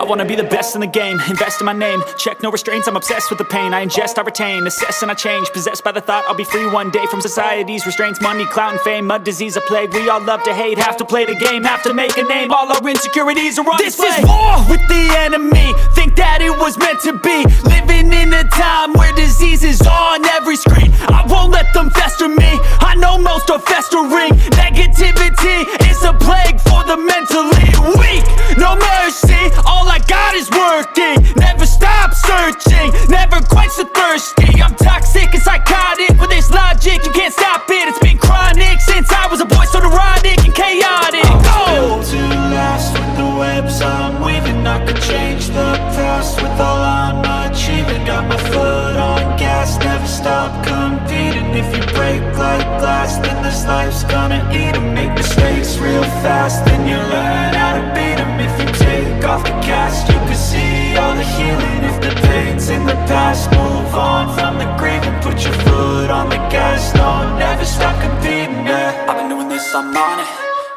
wanna be the best in the game, invest in my name, check no restraints, I'm obsessed with the pain. I ingest, I retain, assess and I change, possessed by the thought I'll be free one day from society's restraints. Money, clout and fame, mud, disease, a plague. We all love to hate, have to play the game, have to make a name. All our insecurities are on display. This is war with the enemy, think that it was meant to be. Living in a time where disease is on every screen. I won't let them fester me, I know most are festering. Negativity is a plague for the mentally weak. No mercy, all I got is working. Never stop searching, never quench the thirsty. I'm toxic and psychotic, with this logic you can't stop it. It's been chronic since I was a boy, so neurotic and chaotic. Built to last with the webs I'm weaving. I could change the past with all I'm achieving. Got my foot on gas, never stop competing. If you break like glass, then this life's gonna eat 'em. Make mistakes real fast, then you learn how to beat 'em. If you take off the cast, you can see all the healing. If the pain's in the past, move on from the grieving. Put your foot on the gas, no, never stop competing, yeah. I've been doing this, I'm on it,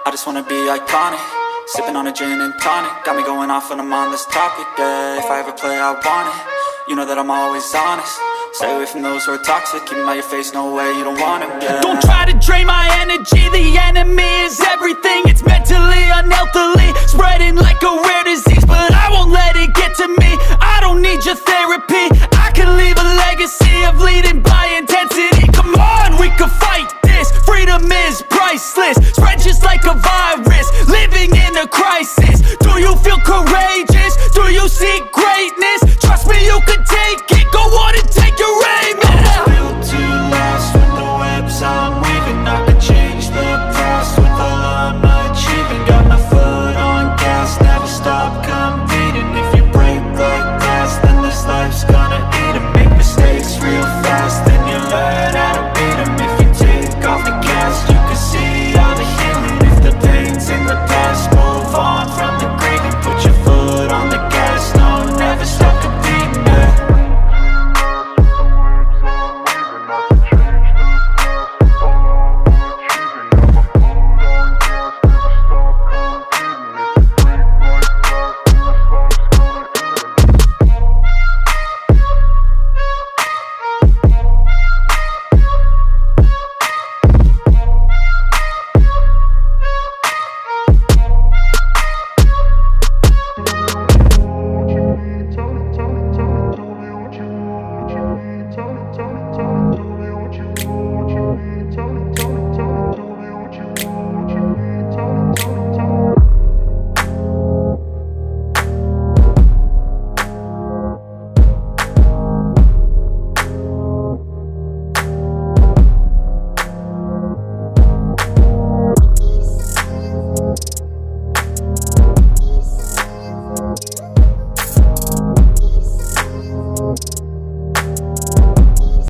I just wanna be iconic. Sipping on a gin and tonic, got me going off when I'm on this topic, yeah. If I ever play, I want it, you know that I'm always honest. Stay away from those who are toxic, keep them out your face, no way, you don't want them, yeah. Don't try to drain my energy, the enemy is everything. It's mentally, unhealthily, spreading like a rare disease. But I won't let it get to me, I don't need your therapy.